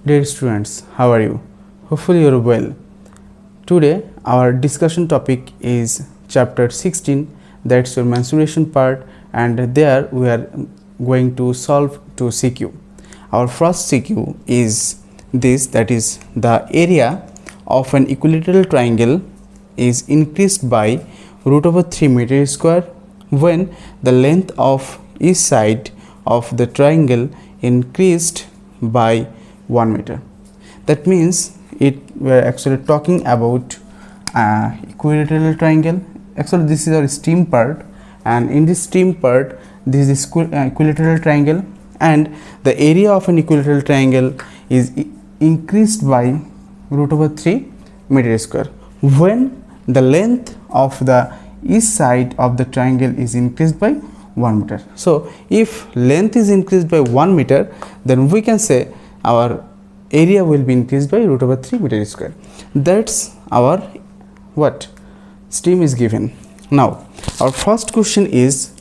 Dear students, how are you? Hopefully you are well. Today our discussion topic is chapter 16, that's your mensuration part, and there we are going to solve 2 CQ. Our first CQ is this, that is the area of an equilateral triangle is increased by root over 3 meter square when the length of each side of the triangle increased by 1 meter. That means we are actually talking about equilateral triangle. Actually this is our stream part, and in this stream part this is equilateral triangle, and the area of an equilateral triangle is increased by root over 3 meter square when the length of the each side of the triangle is increased by 1 meter. So if length is increased by 1 meter, then we can say our area will be increased by root over 3 meter square. That's our what stream is given. Now our first question is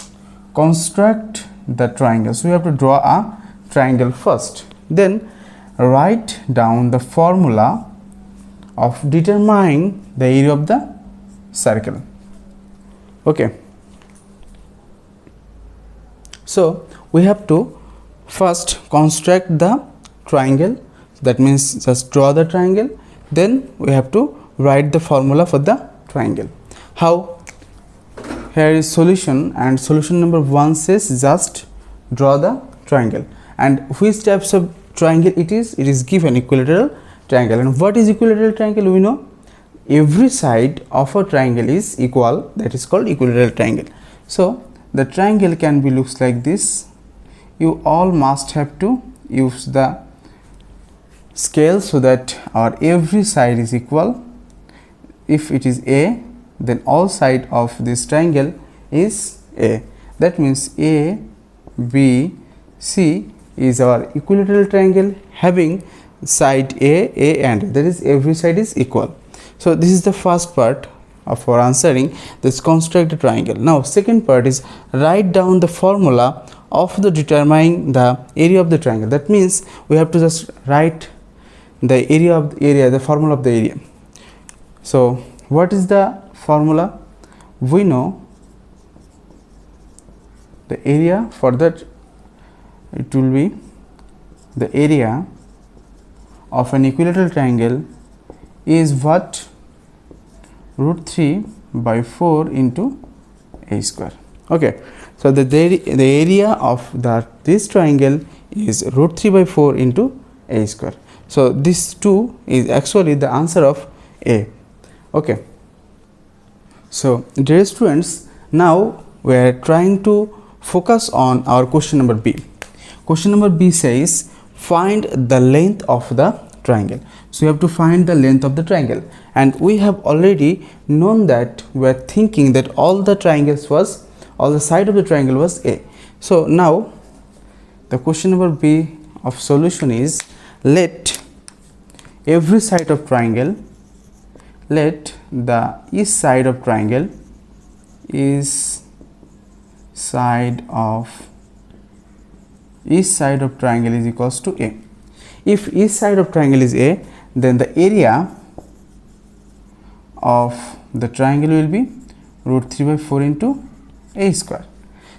construct the triangle. So we have to draw a triangle first, then write down the formula of determining the area of the circle. Okay, so we have to first construct the triangle. That means just draw the triangle, then we have to write the formula for the triangle. How? Here is solution, and solution number 1 says just draw the triangle. And which types of triangle it is? It is given equilateral triangle. And what is equilateral triangle? We know every side of a triangle is equal, that is called equilateral triangle. So the triangle can be looks like this. You all must have to use the scale so that our every side is equal. If it is A, then all side of this triangle is A. That means A, B, C is our equilateral triangle having side A and A. That is every side is equal. So this is the first part of our answering this construct a triangle. Now second part is write down the formula of the determining the area of the triangle. That means we have to just write the area of the area, the formula of the area. So what is the formula? We know the area for that, it will be the area of an equilateral triangle is what? Root 3 by 4 into a square. Okay, so the area of this triangle is root 3 by 4 into a square. So this 2 is actually the answer of A. Okay, so dear students, now we are trying to focus on our question number B. Question number B says find the length of the triangle. So you have to find the length of the triangle, and we have already known that we are thinking that all the side of the triangle was A. So now the question number B of solution is let every side of triangle, let the each side of triangle is each side of triangle is equals to A. If each side of triangle is A, then the area of the triangle will be root 3 by 4 into A square.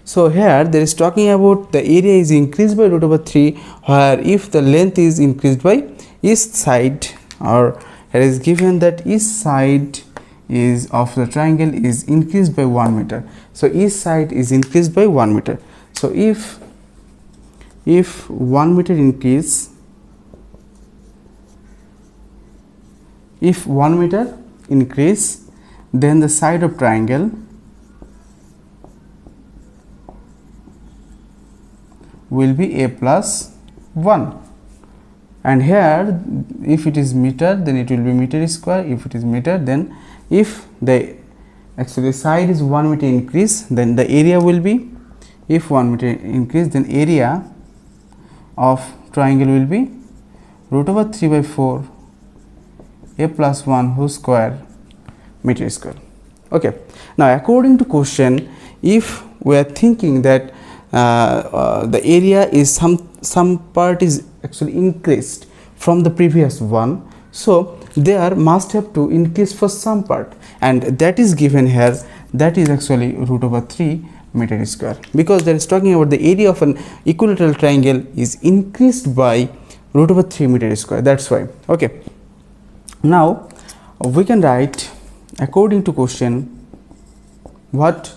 So here there is talking about the area is increased by root over 3, where if the length is increased by each side, or here is given that each side is of the triangle is increased by 1 meter. So each side is increased by 1 meter. So if 1 meter increase, if 1 meter increase, then the side of triangle will be A plus 1. And here if it is meter, then it will be meter square. If it is meter, then if the actually side is 1 meter increase, then the area will be, if 1 meter increase, then area of triangle will be root over 3 by 4 A plus 1 whole square meter square. Okay, now according to question, if we are thinking that the area is some part is actually increased, from the previous one. So there must have to increase for some part, and that is given here, that is actually root over 3 meter square, because there is talking about the area of an equilateral triangle is increased by root over 3 meter square. That's why. Okay, now we can write according to question what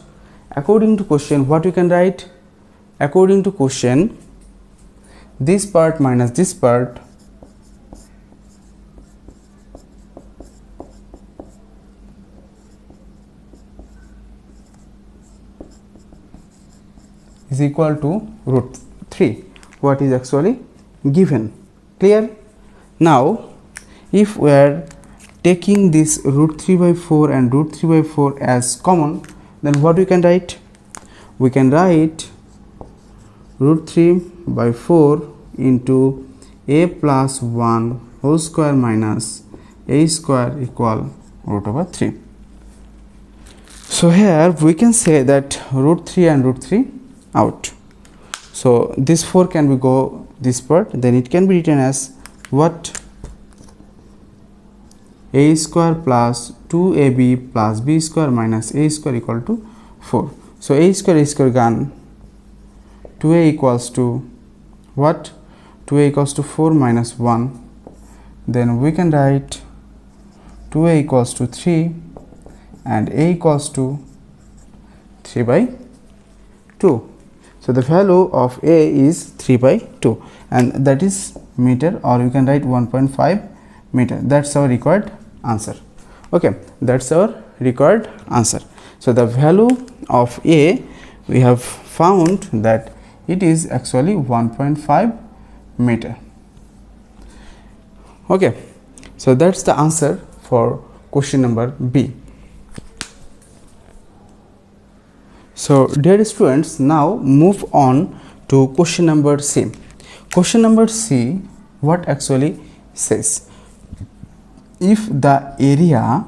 we can write. According to question, this part minus this part is equal to root 3, what is actually given. Clear? Now if we are taking this root 3 by 4 and root 3 by 4 as common, then what we can write? We can write root 3 by 4 into a plus 1 whole square minus a square equal root over 3. So here we can say that root 3 and root 3 out. So this 4 can be go this part, then it can be written as what? A square plus 2ab plus b square minus a square equal to 4. So a square gone, 2a equals to what? 2a equals to 4 minus 1. Then we can write 2a equals to 3 and a equals to 3 by 2. So the value of a is 3 by 2, and that is meter, or you can write 1.5 meter. That's our required answer. Okay, that's our required answer. So the value of a, we have found that it is actually 1.5 meter. Okay, so that's the answer for question number B. So dear students, now move on to question number C. Question number C, what actually says? If the area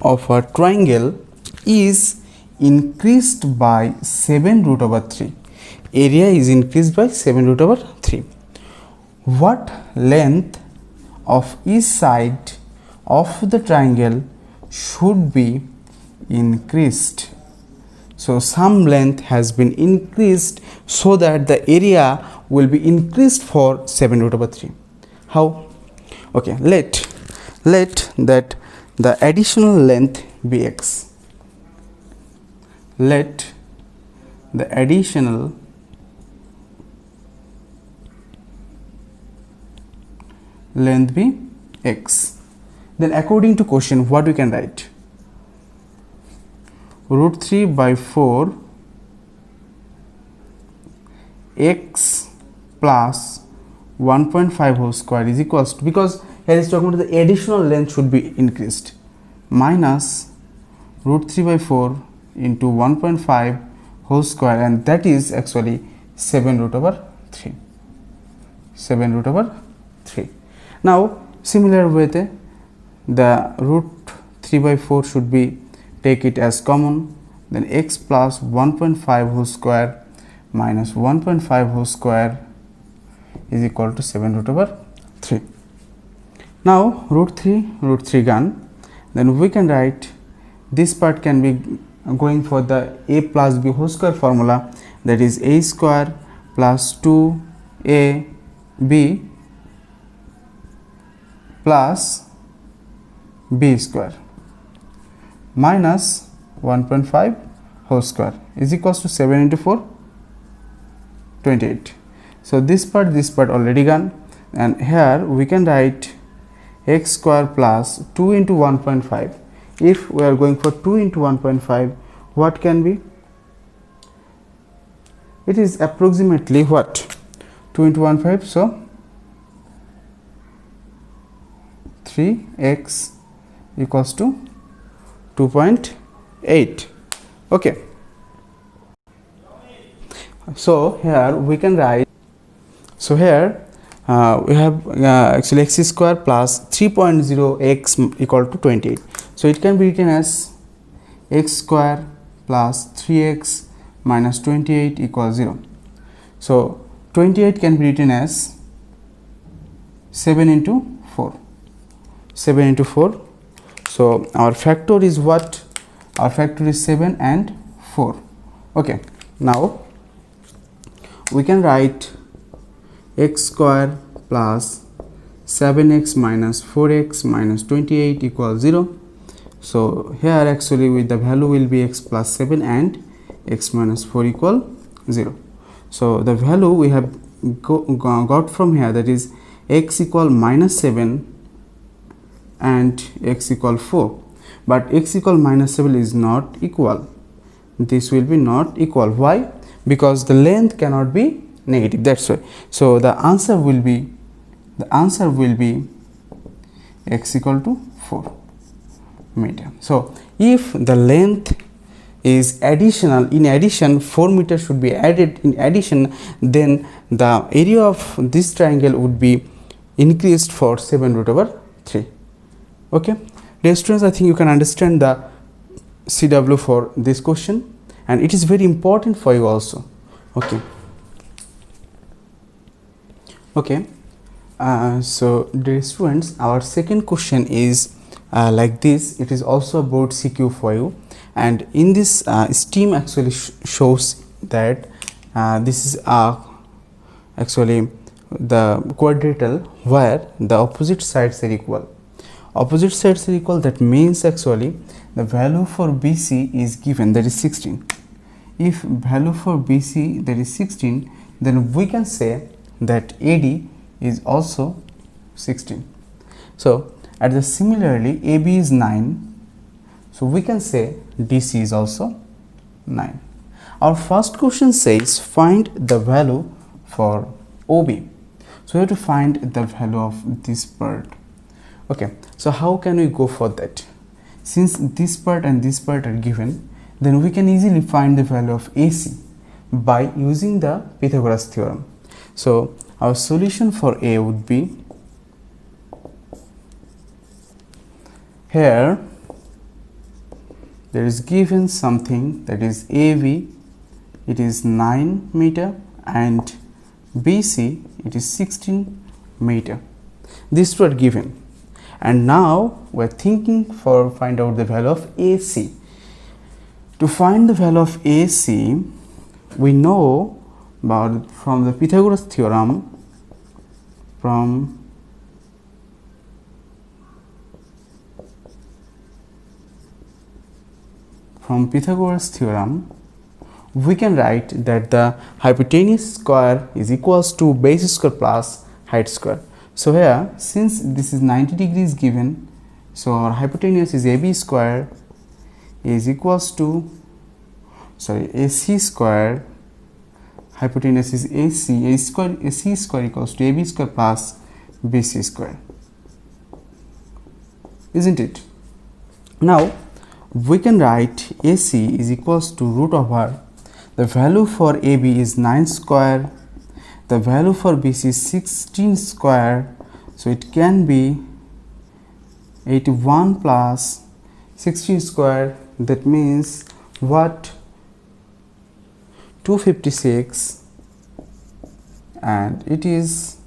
of a triangle is increased by 7 root over 3, area is increased by 7 root over 3, what length of each side of the triangle should be increased? So some length has been increased so that the area will be increased for 7 root over 3. How? Okay, let that the additional length be x. Let the additional length be x. Then according to question, what we can write? Root 3 by 4 x plus 1.5 whole square is equals to, because here is talking about the additional length should be increased, minus root 3 by 4 into 1.5 whole square, and that is actually 7 root over 3. 7 root over 3. Now similar way, the root 3 by 4 should be, take it as common, then x plus 1.5 whole square minus 1.5 whole square is equal to 7 root over 3. Now root 3 gone, then we can write this part can be going for the a plus b whole square formula, that is a square plus 2ab plus b square minus 1.5 whole square is equals to 7 into 4, 28. So this part already gone, and here we can write x square plus 2 into 1.5. If we are going for 2 into 1.5, what can be? It is approximately what? 2 into 1.5, so 3x equals to 2.8. Okay, so here we can write, so here we have actually x square plus 3.0x equal to 28. So it can be written as x square plus 3x minus 28 equals 0. So 28 can be written as 7 into 4. 7 into 4. So our factor is what? Our factor is 7 and 4. Okay. Now we can write x square plus 7x minus 4x minus 28 equals 0. So here actually with the value will be x plus 7 and x minus 4 equal 0. So the value we have got from here, that is x equal minus 7 and x equal 4, but x equal minus 7 is not equal. This will be not equal. Why? Because the length cannot be negative, that's why. So the answer will be x equal to 4 meter. So if the length is additional, in addition 4 meters should be added in addition, then the area of this triangle would be increased for 7 root over 3. Okay, dear students, I think you can understand the CW for this question, and it is very important for you also. Okay, so dear students, our second question is like this. It is also a board CQ for you, and in this STEAM actually shows that this is actually the quadrilateral where the opposite sides are equal. Opposite sides are equal, that means actually the value for BC is given, that is 16. If value for BC, that is 16, then we can say that AD is also 16. So at the similarly AB is 9, so we can say DC is also 9. Our first question says find the value for OB. So we have to find the value of this part. Okay, so how can we go for that? Since this part and this part are given, then we can easily find the value of AC by using the Pythagoras theorem. So our solution for A would be, here there is given something, that is AV, it is 9 meter, and BC, it is 16 meter. These two are given, and now we are thinking for find out the value of AC. To find the value of AC, we know about from the Pythagoras theorem, from Pythagoras theorem, we can write that the hypotenuse square is equals to base square plus height square. So here, since this is 90 degrees given, so our hypotenuse is AB square is equals to, AC square, hypotenuse is AC, AC square equals to AB square plus BC square, isn't it? Now we can write AC is equals to root over, the value for AB is 9 square, the value for BC is 16 square, so it can be 81 plus 16 square, that means what? 256, and it is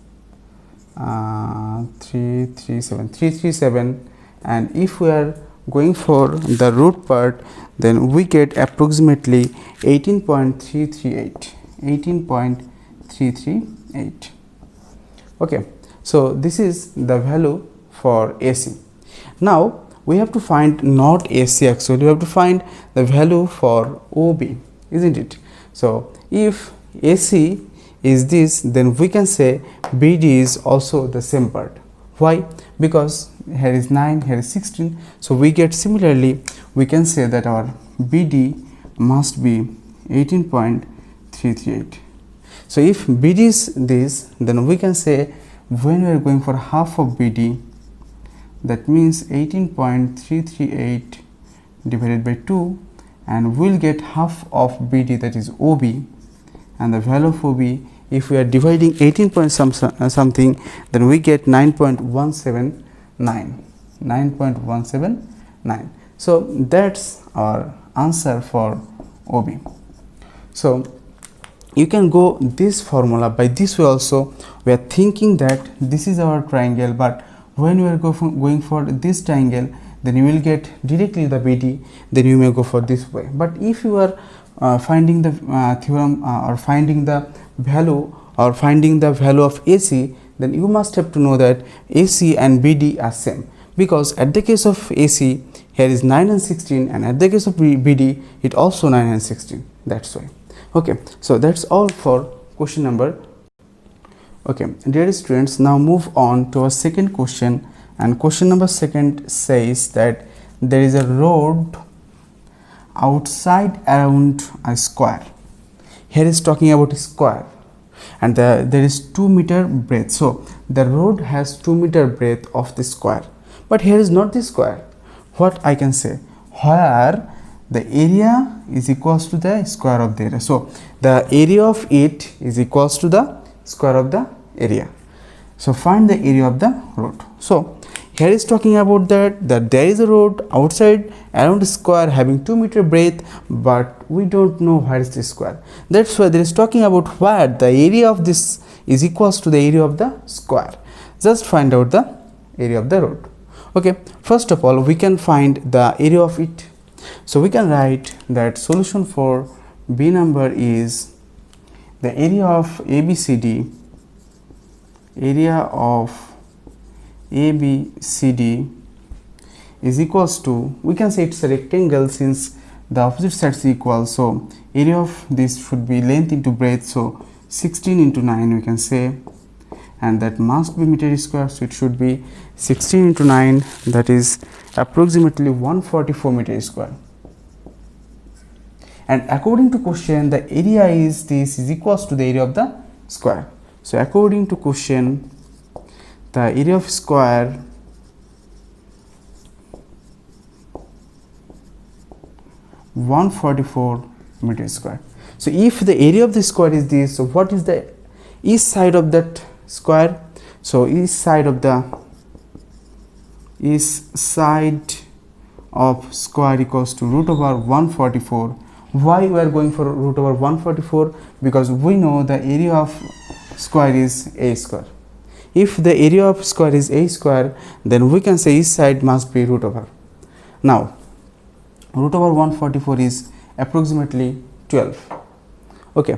337, and if we are going for the root part, then we get approximately 18.338. Okay, so this is the value for AC. Now we have to find not AC, actually we have to find the value for OB, isn't it? So if AC is this, then we can say BD is also the same part. Why? Because here is 9, here is 16, so we get similarly, we can say that our BD must be 18.338. So if BD is this, then we can say when we are going for half of BD, that means 18.338 divided by 2, and we'll get half of BD, that is OB, and the value of OB, if we are dividing 18 point something, then we get 9.179. So that's our answer for OB. So you can go this formula by this way also. We are thinking that this is our triangle, but when we are going for this triangle, then you will get directly the BD, then you may go for this way. But if you are finding the theorem or finding the value of AC, then you must have to know that AC and BD are same, because at the case of AC here is 9 and 16, and at the case of BD it also 9 and 16. That's why. Okay, so that's all for question number. Okay, dear students, now move on to our second question, and question number second says that there is a road outside around a square. Here is talking about a square, and there is 2 meter breadth. So the road has 2 meter breadth of the square, but here is not the square. What I can say, where the area is equals to the square of the area. So the area of it is equals to the square of the area. So find the area of the road. So here is talking about that there is a road outside around a square having 2 meter breadth, but we don't know where is the square. That's why there is talking about where the area of this is equals to the area of the square. Just find out the area of the road. Okay, first of all we can find the area of it. So we can write that solution for B number is the area of ABCD, is equals to, we can say it's a rectangle since the opposite sides equal. So area of this should be length into breadth, so 16 into 9 we can say, and that must be meter square, so it should be 16 into 9, that is approximately 144 meter square. And according to question, the area is this is equals to the area of the square. So according to question, the area of square is 144 meter square. So if the area of the square is this, so what is the east side of that square? So east side of square equals to root over 144. Why we are going for root over 144? Because we know the area of square is a square. If the area of square is a square, then we can say east side must be root over. Now root over 144 is approximately 12. Okay,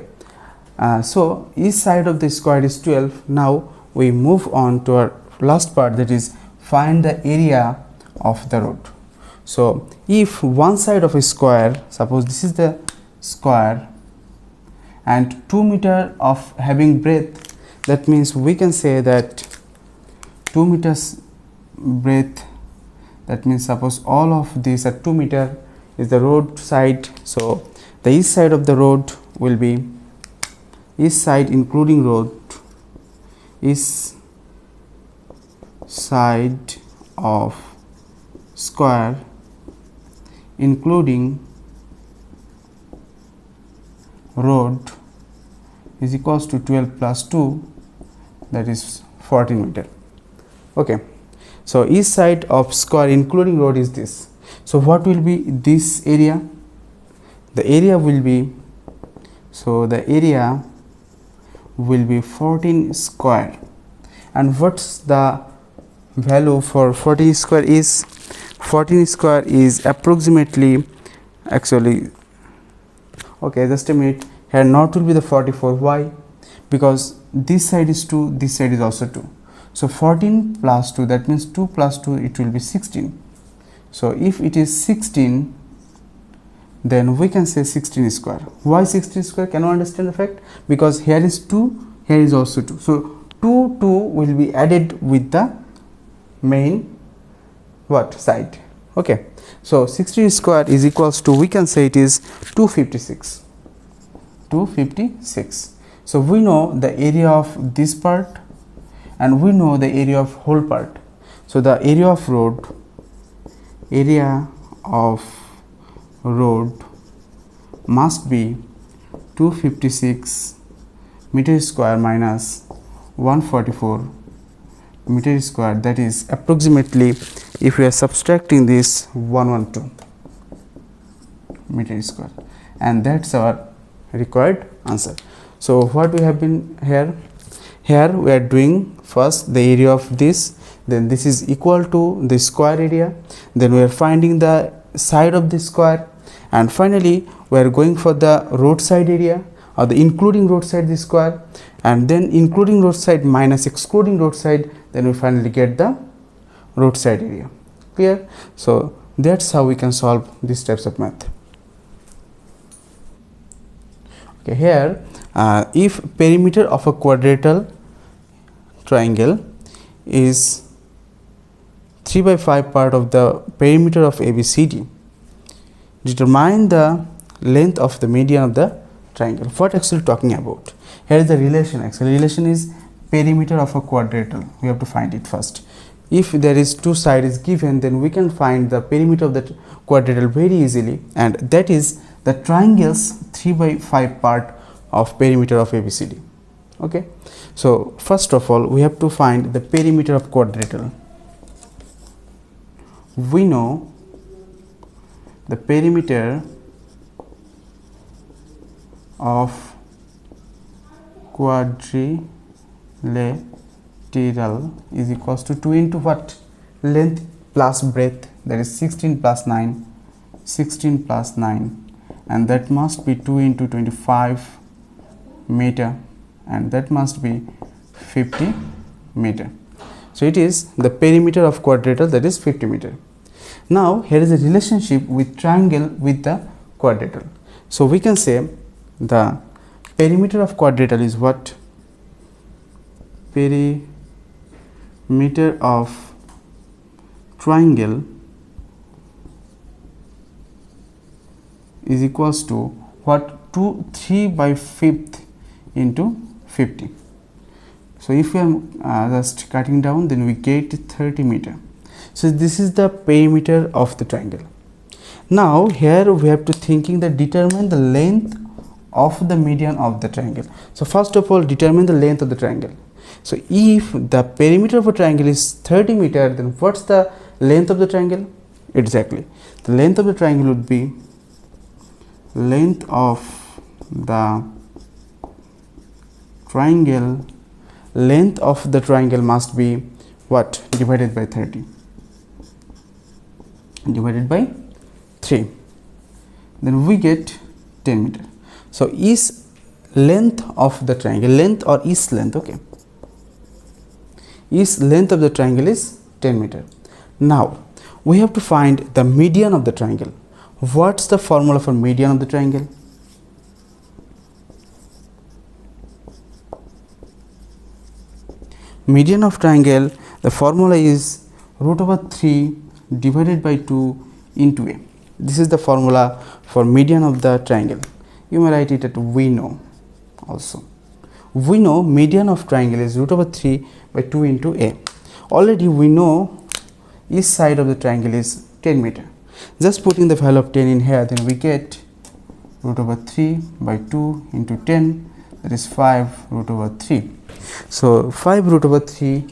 so east side of the square is 12. Now we move on to our last part, that is find the area of the road. So if one side of a square, suppose this is the square, and 2 meter of having breadth, that means we can say that 2 meters breadth, that means suppose all of these are 2 meter is the road side. So the east side of the road will be east side including road, east side of square including road is equals to 12 plus 2, that is 14 meter. Okay, so east side of square including road is this. So what will be this area? The area will be, so the area will be 14 square. And what's the value for 14 square is? 14 square is approximately, actually, okay, just a minute, here not will be the 44. Why? Because this side is 2, this side is also 2. So 14 plus 2, that means 2 plus 2, it will be 16. So if it is 16, then we can say 16 square. Why 16 square? Can you understand the fact? Because here is 2, here is also 2. So 2 will be added with the main side. Okay, so 16 square is equals to, we can say it is 256. So we know the area of this part and we know the area of whole part. So the area of road must be 256 meter square minus 144 meter square, that is approximately, if we are subtracting this, 112 meter square, and that's our required answer. So what we have been here we are doing first the area of this, then this is equal to the square area, then we are finding the side of the square, and finally we are going for the roadside area or the including roadside the square, and then including roadside minus excluding roadside, then we finally get the roadside area. Clear? So that's how we can solve these types of math. Okay, here if perimeter of a quadrilateral triangle is 3/5 part of the perimeter of ABCD, determine the length of the median of the triangle. What actually talking about? Here is the relation. Actually relation is perimeter of a quadrilateral. We have to find it first. If there is two sides given, then we can find the perimeter of the quadrilateral very easily, and that is the triangle's 3/5 part of perimeter of ABCD. Okay, so first of all we have to find the perimeter of quadrilateral. We know the perimeter of quadrilateral is equals to 2 into what? Length plus breadth, that is 16 plus 9, 16 plus 9, and that must be 2 into 25 meter, and that must be 50 meter. So it is the perimeter of quadrilateral, that is 50 meter. Now here is a relationship with triangle with the quadrilateral. So we can say the perimeter of quadrilateral is what? Perimeter of triangle is equals to what? 3/5 into 50. So if we are just cutting down, then we get 30 meter. So this is the perimeter of the triangle. Now here we have to thinking that determine the length of the median of the triangle. So first of all determine the length of the triangle. So if the perimeter of a triangle is 30 meter, then what's the length of the triangle? Exactly, the length of the triangle would be length of the triangle, length of the triangle must be what? Divided by 30, divided by 3, then we get 10 meter. So is length of the triangle, length or is length, okay, is length of the triangle is 10 meter. Now we have to find the median of the triangle. What's the formula for median of the triangle? Median of triangle, the formula is √3 divided by 2 into a. This is the formula for median of the triangle. You may write it at we know also. We know median of triangle is √3 by 2 into a. Already we know each side of the triangle is 10 meter. Just putting the value of 10 in here, then we get √3 by 2 into 10, that is 5 √3. So 5 √3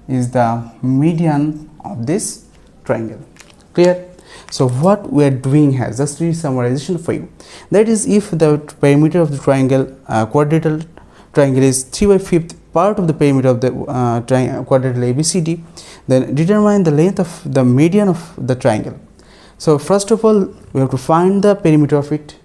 is the median of this triangle. Clear? So what we are doing here, just read summarization for you. That is, if the perimeter of the triangle, quadrilateral triangle is 3/5 part of the perimeter of the quadrilateral ABCD, then determine the length of the median of the triangle. So first of all we have to find the perimeter of it,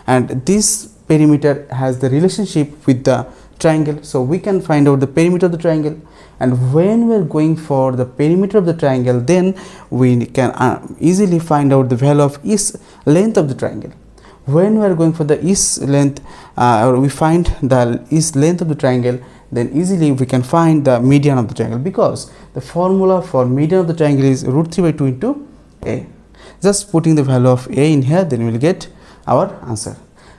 and this perimeter has the relationship with the triangle, so we can find out the perimeter of the triangle. And when we are going for the perimeter of the triangle, then we can easily find out the value of each length of the triangle. When we are going for the each length, or we find the each length of the triangle, then easily we can find the median of the triangle, because the formula for median of the triangle is √3 by 2 into a. Just putting the value of a in here, then we will get our answer.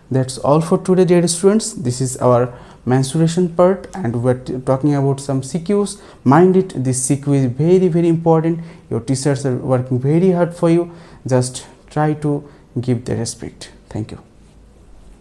That's all for today, dear students. This is our mensuration part, and we are talking about some CQs. Mind it, this CQ is very important. Your teachers are working very hard for you. Just try to give the respect. Thank you.